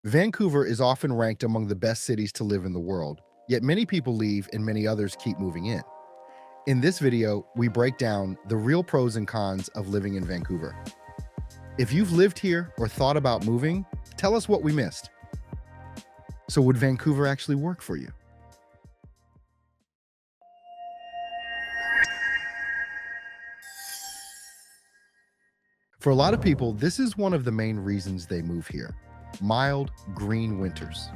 Vancouver is often ranked among the best cities to live in the world, yet many people leave and many others keep moving in. In this video, we break down the real pros and cons of living in Vancouver. If you've lived here or thought about moving, tell us what we missed. So, would Vancouver actually work for you? For a lot of people, this is one of the main reasons they move here: mild, green winters.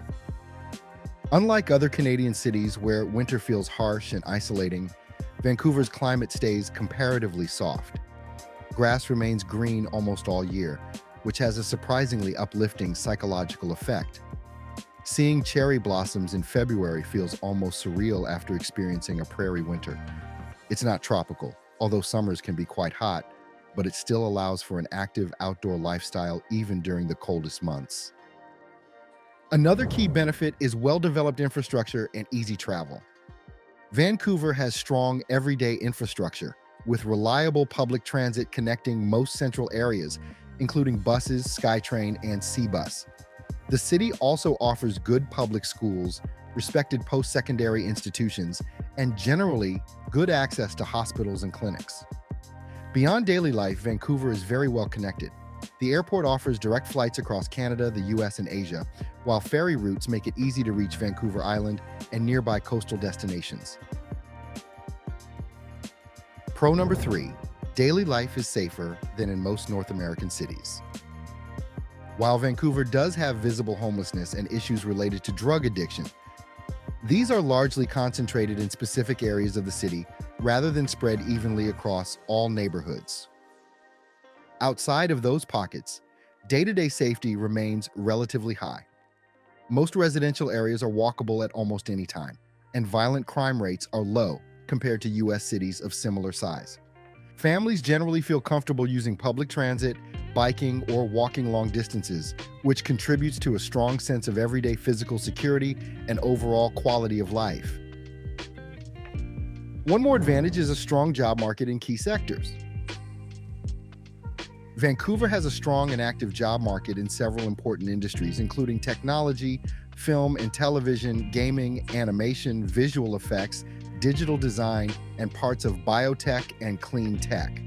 Unlike other Canadian cities where winter feels harsh and isolating, Vancouver's climate stays comparatively soft. Grass remains green almost all year, which has a surprisingly uplifting psychological effect. Seeing cherry blossoms in February feels almost surreal after experiencing a prairie winter. It's not tropical, although summers can be quite hot, but it still allows for an active outdoor lifestyle even during the coldest months. Another key benefit is well-developed infrastructure and easy travel. Vancouver has strong everyday infrastructure, with reliable public transit connecting most central areas, including buses, SkyTrain, and C-Bus. The city also offers good public schools, respected post-secondary institutions, and generally good access to hospitals and clinics. Beyond daily life, Vancouver is very well connected. The airport offers direct flights across Canada, the US, and Asia, while ferry routes make it easy to reach Vancouver Island and nearby coastal destinations. Pro number 3, daily life is safer than in most North American cities. While Vancouver does have visible homelessness and issues related to drug addiction, these are largely concentrated in specific areas of the city rather than spread evenly across all neighborhoods. Outside of those pockets, day-to-day safety remains relatively high. Most residential areas are walkable at almost any time, and violent crime rates are low compared to US cities of similar size. Families generally feel comfortable using public transit, biking, or walking long distances, which contributes to a strong sense of everyday physical security and overall quality of life. One more advantage is a strong job market in key sectors. Vancouver has a strong and active job market in several important industries, including technology, film and television, gaming, animation, visual effects, digital design, and parts of biotech and clean tech.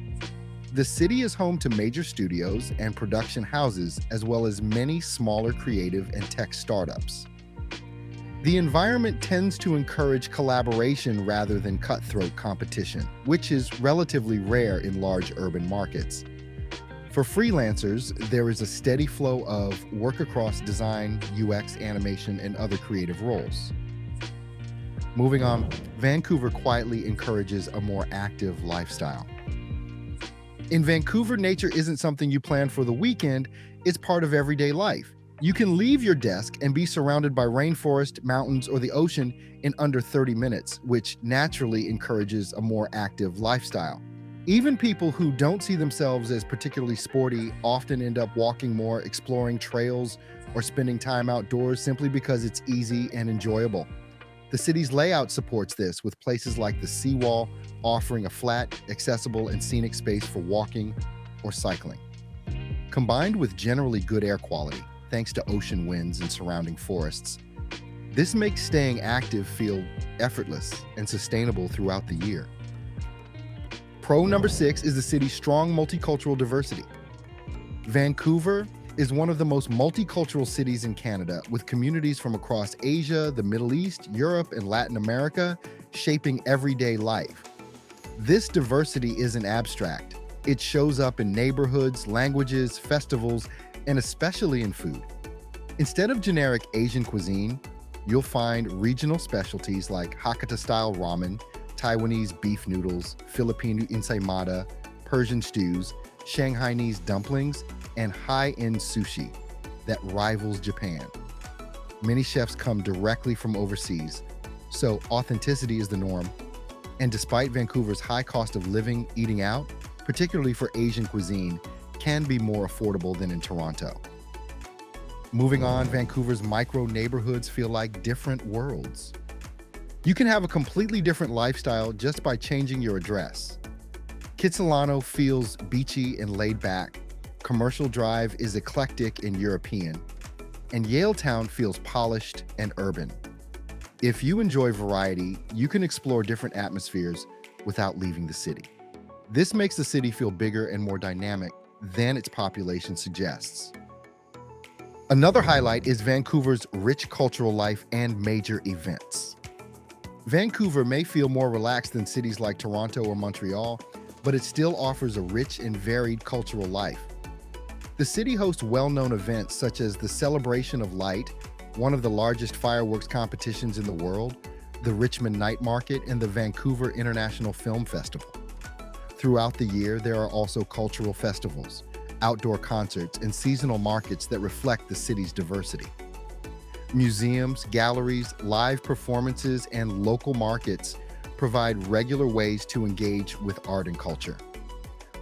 The city is home to major studios and production houses, as well as many smaller creative and tech startups. The environment tends to encourage collaboration rather than cutthroat competition, which is relatively rare in large urban markets. For freelancers, there is a steady flow of work across design, UX, animation, and other creative roles. Moving on, Vancouver quietly encourages a more active lifestyle. In Vancouver, nature isn't something you plan for the weekend, it's part of everyday life. You can leave your desk and be surrounded by rainforest, mountains, or the ocean in under 30 minutes, which naturally encourages a more active lifestyle. Even people who don't see themselves as particularly sporty often end up walking more, exploring trails, or spending time outdoors simply because it's easy and enjoyable. The city's layout supports this, with places like the seawall offering a flat, accessible, and scenic space for walking or cycling. Combined with generally good air quality, thanks to ocean winds and surrounding forests, this makes staying active feel effortless and sustainable throughout the year. Pro number 6 is the city's strong multicultural diversity. Vancouver is one of the most multicultural cities in Canada, with communities from across Asia, the Middle East, Europe, and Latin America shaping everyday life. This diversity isn't abstract. It shows up in neighborhoods, languages, festivals, and especially in food. Instead of generic Asian cuisine, you'll find regional specialties like Hakata-style ramen, Taiwanese beef noodles, Filipino ensaymada, Persian stews, Shanghainese dumplings, and high-end sushi that rivals Japan. Many chefs come directly from overseas, so authenticity is the norm. And despite Vancouver's high cost of living, eating out, particularly for Asian cuisine, can be more affordable than in Toronto. Moving on, Vancouver's micro neighborhoods feel like different worlds. You can have a completely different lifestyle just by changing your address. Kitsilano feels beachy and laid back. Commercial Drive is eclectic and European. and Yaletown feels polished and urban. If you enjoy variety, you can explore different atmospheres without leaving the city. This makes the city feel bigger and more dynamic than its population suggests. Another highlight is Vancouver's rich cultural life and major events. Vancouver may feel more relaxed than cities like Toronto or Montreal, but it still offers a rich and varied cultural life. The city hosts well-known events such as the Celebration of Light, one of the largest fireworks competitions in the world, the Richmond Night Market, and the Vancouver International Film Festival. Throughout the year, there are also cultural festivals, outdoor concerts, and seasonal markets that reflect the city's diversity. Museums, galleries, live performances, and local markets provide regular ways to engage with art and culture.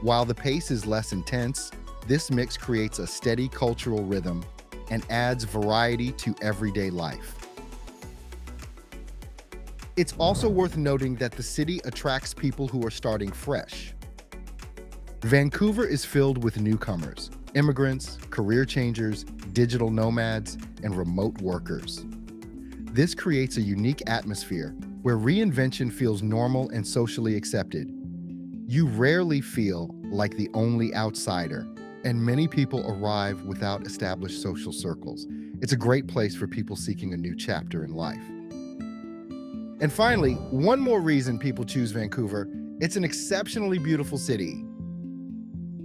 While the pace is less intense, this mix creates a steady cultural rhythm and adds variety to everyday life. It's also worth noting that the city attracts people who are starting fresh. Vancouver is filled with newcomers, immigrants, career changers, digital nomads, and remote workers. This creates a unique atmosphere where reinvention feels normal and socially accepted. You rarely feel like the only outsider, and many people arrive without established social circles. It's a great place for people seeking a new chapter in life. And finally, one more reason people choose Vancouver: it's an exceptionally beautiful city.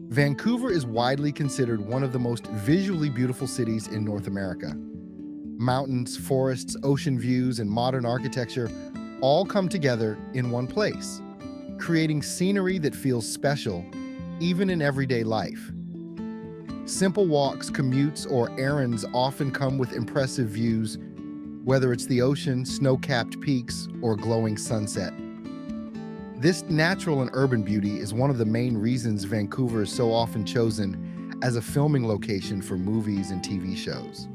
Vancouver is widely considered one of the most visually beautiful cities in North America. Mountains, forests, ocean views, and modern architecture all come together in one place, creating scenery that feels special even in everyday life. Simple walks, commutes, or errands often come with impressive views, whether it's the ocean, snow-capped peaks, or glowing sunset. This natural and urban beauty is one of the main reasons Vancouver is so often chosen as a filming location for movies and TV shows.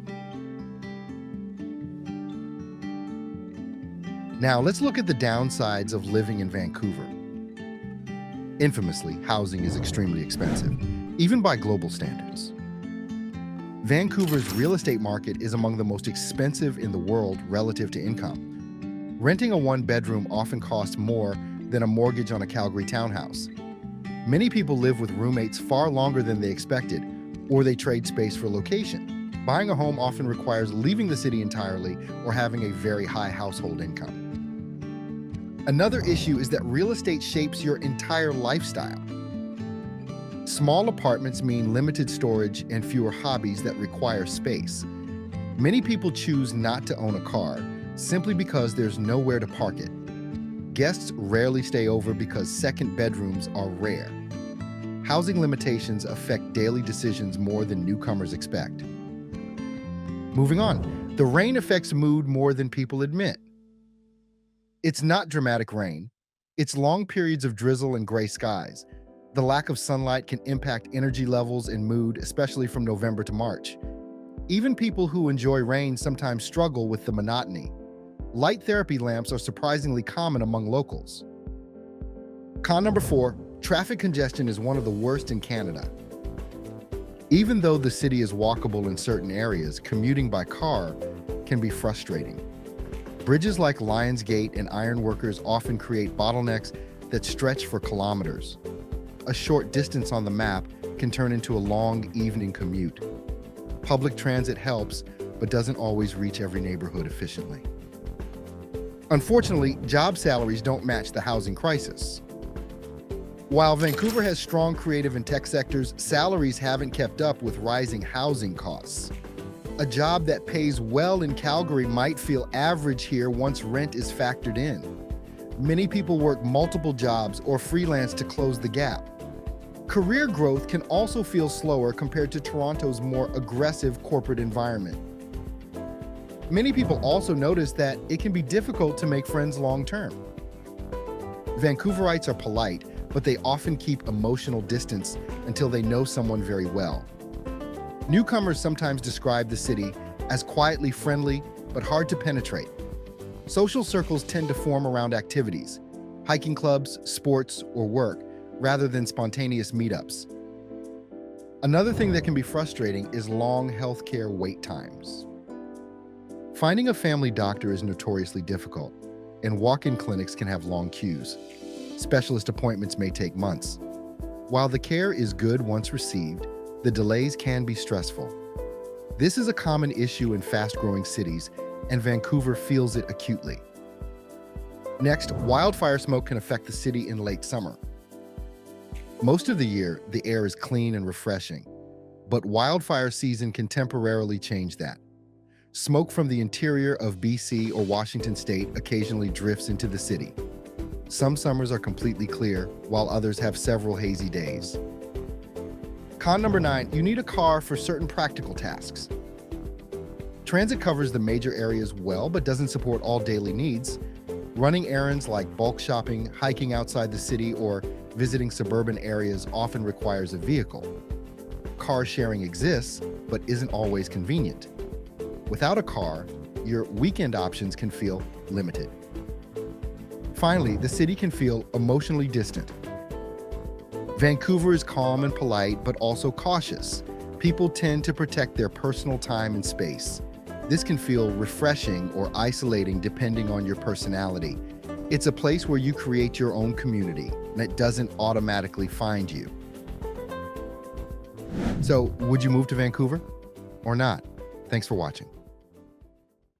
Now, let's look at the downsides of living in Vancouver. Infamously, housing is extremely expensive, even by global standards. Vancouver's real estate market is among the most expensive in the world relative to income. Renting a one-bedroom often costs more than a mortgage on a Calgary townhouse. Many people live with roommates far longer than they expected, or they trade space for location. Buying a home often requires leaving the city entirely or having a very high household income. Another issue is that real estate shapes your entire lifestyle. Small apartments mean limited storage and fewer hobbies that require space. Many people choose not to own a car simply because there's nowhere to park it. Guests rarely stay over because second bedrooms are rare. Housing limitations affect daily decisions more than newcomers expect. Moving on, the rain affects mood more than people admit. It's not dramatic rain. It's long periods of drizzle and gray skies. The lack of sunlight can impact energy levels and mood, especially from November to March. Even people who enjoy rain sometimes struggle with the monotony. Light therapy lamps are surprisingly common among locals. Con number 4, traffic congestion is one of the worst in Canada. Even though the city is walkable in certain areas, commuting by car can be frustrating. Bridges like Lions Gate and Ironworkers often create bottlenecks that stretch for kilometers. A short distance on the map can turn into a long evening commute. Public transit helps, but doesn't always reach every neighborhood efficiently. Unfortunately, job salaries don't match the housing crisis. While Vancouver has strong creative and tech sectors, salaries haven't kept up with rising housing costs. A job that pays well in Calgary might feel average here once rent is factored in. Many people work multiple jobs or freelance to close the gap. Career growth can also feel slower compared to Toronto's more aggressive corporate environment. Many people also notice that it can be difficult to make friends long-term. Vancouverites are polite, but they often keep emotional distance until they know someone very well. Newcomers sometimes describe the city as quietly friendly, but hard to penetrate. Social circles tend to form around activities, hiking clubs, sports, or work, rather than spontaneous meetups. Another thing that can be frustrating is long healthcare wait times. Finding a family doctor is notoriously difficult, and walk-in clinics can have long queues. Specialist appointments may take months. While the care is good once received, the delays can be stressful. This is a common issue in fast-growing cities, and Vancouver feels it acutely. Next, wildfire smoke can affect the city in late summer. Most of the year, the air is clean and refreshing, but wildfire season can temporarily change that. Smoke from the interior of BC or Washington state occasionally drifts into the city. Some summers are completely clear, while others have several hazy days. Con number 9, you need a car for certain practical tasks. Transit covers the major areas well, but doesn't support all daily needs. Running errands like bulk shopping, hiking outside the city, or visiting suburban areas often requires a vehicle. Car sharing exists, but isn't always convenient. Without a car, your weekend options can feel limited. Finally, the city can feel emotionally distant. Vancouver is calm and polite, but also cautious. People tend to protect their personal time and space. This can feel refreshing or isolating depending on your personality. It's a place where you create your own community, and it doesn't automatically find you. So, would you move to Vancouver or not? Thanks for watching.